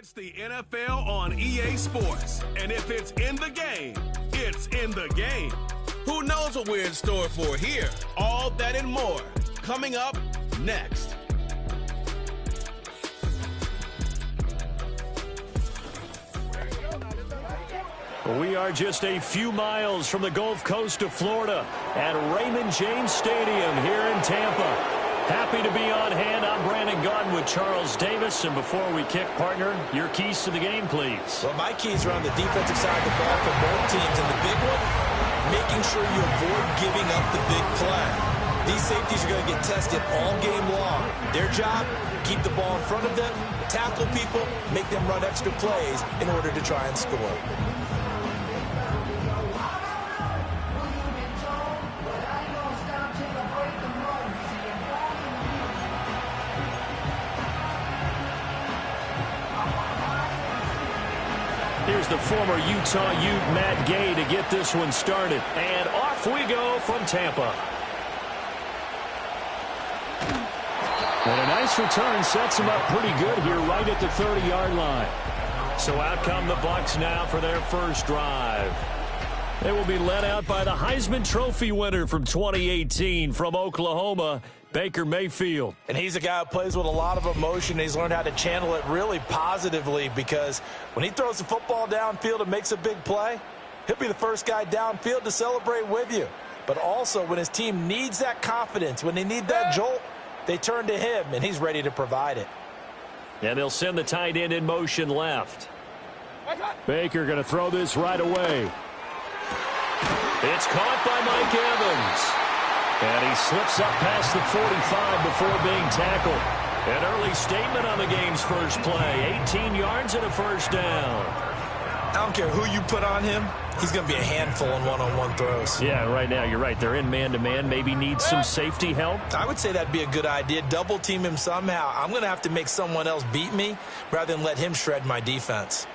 It's the NFL on EA Sports, and if it's in the game, it's in the game. Who knows what we're in store for here? All that and more coming up next. We are just a few miles from the Gulf Coast of Florida at Raymond James Stadium here in Tampa. Happy to be on hand. I'm Brandon Gaudin with Charles Davis. And before we kick, partner, your keys to the game, please. Well, my keys are on the defensive side of the ball for both teams. And the big one, making sure you avoid giving up the big play. These safeties are going to get tested all game long. Their job, keep the ball in front of them, tackle people, make them run extra plays in order to try and score. Here's the former Utah Ute, Matt Gay, to get this one started. And off we go from Tampa. And a nice return sets him up pretty good here right at the 30-yard line. So out come the Bucs now for their first drive. They will be led out by the Heisman Trophy winner from 2018 from Oklahoma, Baker Mayfield. And he's a guy who plays with a lot of emotion. He's learned how to channel it really positively, because when he throws the football downfield and makes a big play, he'll be the first guy downfield to celebrate with you. But also when his team needs that confidence, when they need that jolt, they turn to him, and he's ready to provide it. And they'll send the tight end in motion left. Baker going to throw this right away. It's caught by Mike Evans. And he slips up past the 45 before being tackled. An early statement on the game's first play. 18 yards and a first down. I don't care who you put on him. He's going to be a handful in one-on-one throws. Yeah, right now, you're right. They're in man-to-man. Maybe need some safety help. I would say that'd be a good idea. Double team him somehow. I'm going to have to make someone else beat me rather than let him shred my defense.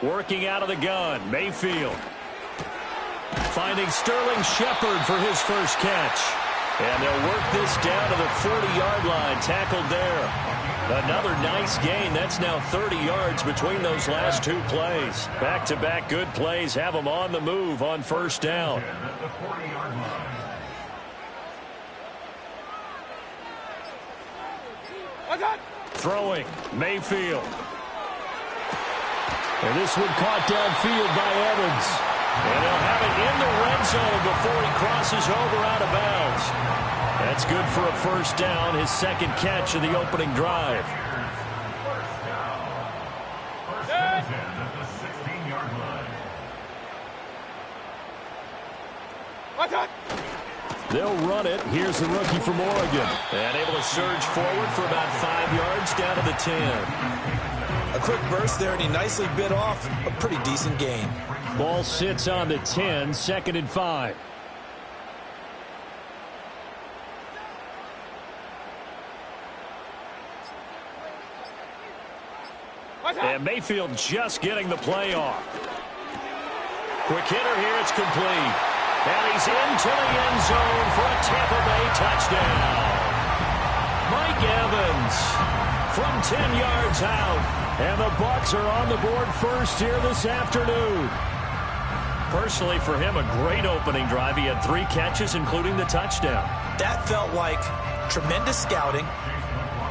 Working out of the gun, Mayfield. Finding Sterling Shepard for his first catch. And they'll work this down to the 40-yard line. Tackled there. Another nice gain. That's now 30 yards between those last two plays. Back-to-back good plays have them on the move on first down. Throwing, Mayfield. And this one caught downfield by Evans. And they'll have it in the red zone before he crosses over out of bounds. That's good for a first down, his second catch of the opening drive. They'll run it. Here's the rookie from Oregon. And able to surge forward for about 5 yards down to the 10. A quick burst there, and he nicely bit off a pretty decent gain. Ball sits on the 10, 2nd and 5. And Mayfield just getting the play off. Quick hitter here, it's complete. And he's into the end zone for a Tampa Bay touchdown. Mike Evans from 10 yards out. And the Bucs are on the board first here this afternoon. Personally, for him, a great opening drive. He had 3 catches, including the touchdown. That felt like tremendous scouting,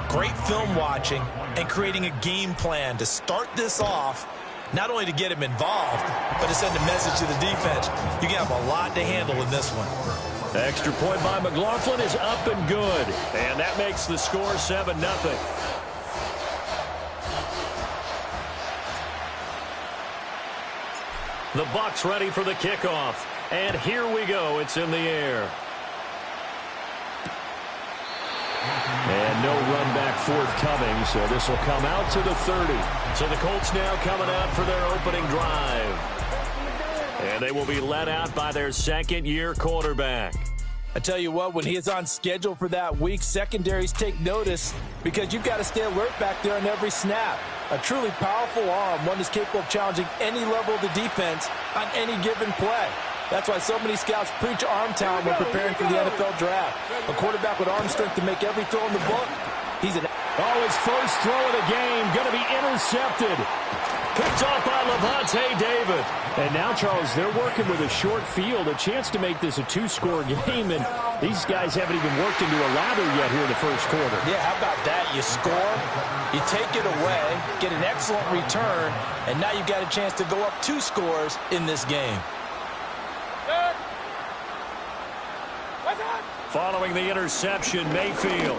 great film watching, and creating a game plan to start this off, not only to get him involved, but to send a message to the defense. You can have a lot to handle in this one. Extra point by McLaughlin is up and good. And that makes the score 7-0. The Bucs ready for the kickoff. And here we go. It's in the air. And no run back forthcoming, so this will come out to the 30. So the Colts now coming out for their opening drive. And they will be led out by their second-year quarterback. I tell you what, when he is on schedule for that week, secondaries take notice because you've got to stay alert back there on every snap. A truly powerful arm, one that's capable of challenging any level of the defense on any given play. That's why so many scouts preach arm talent when preparing for the NFL draft. A quarterback with arm strength to make every throw in the book, he's an... Oh, his first throw of the game going to be intercepted. Picked off by Levante David. And now, Charles, they're working with a short field, a chance to make this a two-score game, and these guys haven't even worked into a lather yet here in the first quarter. Yeah, how about that? You score, you take it away, get an excellent return, and now you've got a chance to go up 2 scores in this game. Following the interception, Mayfield.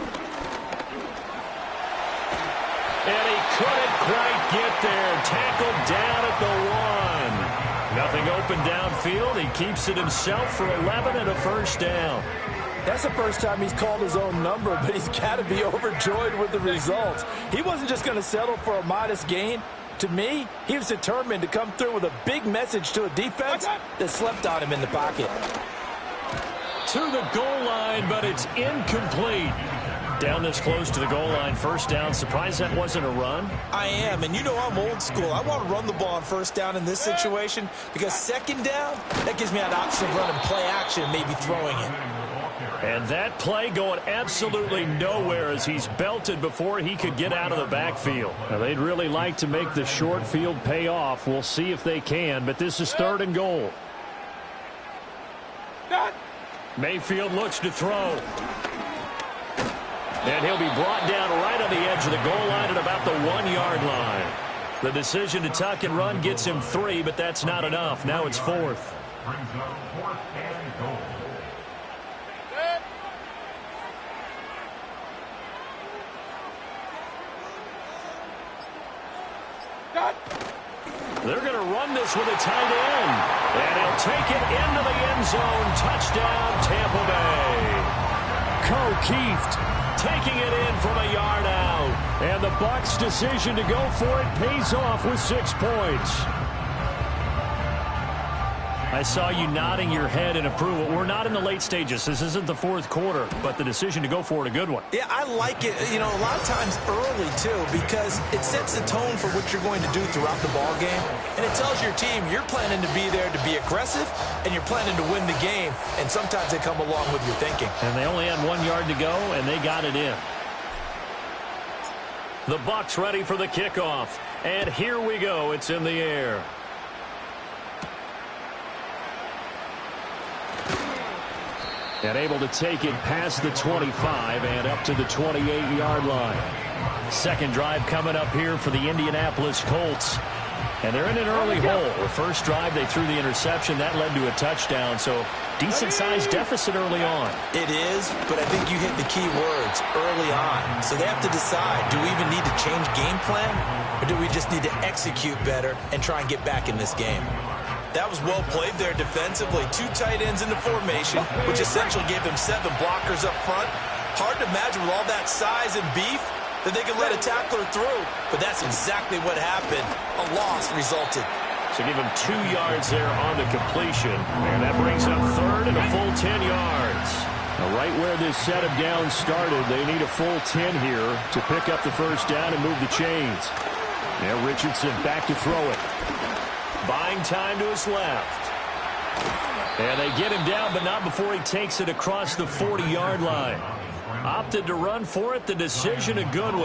And he couldn't quite get there. Tackled down at the 1. Nothing open downfield. He keeps it himself for 11 and a first down. That's the first time he's called his own number, but he's got to be overjoyed with the results. He wasn't just going to settle for a modest gain. To me, he was determined to come through with a big message to a defense that slept on him in the pocket. To the goal line, but it's incomplete. Down this close to the goal line, first down. Surprised that wasn't a run? I am, and you know I'm old school. I want to run the ball on first down in this situation because second down, that gives me an option of running play action and maybe throwing it. And that play going absolutely nowhere as he's belted before he could get out of the backfield. Now, they'd really like to make the short field pay off. We'll see if they can, but this is 3rd and goal. Mayfield looks to throw. And he'll be brought down right on the edge of the goal line at about the 1-yard line. The decision to tuck and run gets him 3, but that's not enough. Now it's 4th. They're going to run this with a tight end. And he'll take it into the end zone. Touchdown, Tampa Bay. O'Keefe taking it in from a yard out. And the Bucs' decision to go for it pays off with 6 points. I saw you nodding your head in approval. We're not in the late stages. This isn't the 4th quarter, but the decision to go for it, a good one. Yeah, I like it, you know, a lot of times early, too, because it sets the tone for what you're going to do throughout the ball game. And it tells your team you're planning to be there to be aggressive, and you're planning to win the game. And sometimes they come along with your thinking. And they only had 1 yard to go, and they got it in. The Bucs ready for the kickoff. And here we go. It's in the air. And able to take it past the 25 and up to the 28-yard line. Second drive coming up here for the Indianapolis Colts. And they're in an early hole. The first drive, they threw the interception. That led to a touchdown. So decent-sized deficit early on. It is, but I think you hit the key words, early on. So they have to decide, do we even need to change game plan? Or do we just need to execute better and try and get back in this game? That was well played there defensively. 2 tight ends in the formation, which essentially gave them 7 blockers up front. Hard to imagine with all that size and beef that they could let a tackler through. But that's exactly what happened. A loss resulted. So give him 2 yards there on the completion. And that brings up 3rd and a full 10 yards. Now right where this set of downs started, they need a full 10 here to pick up the first down and move the chains. Now Richardson back to throw it. Buying time to his left. And they get him down, but not before he takes it across the 40-yard line. Opted to run for it. The decision a good one.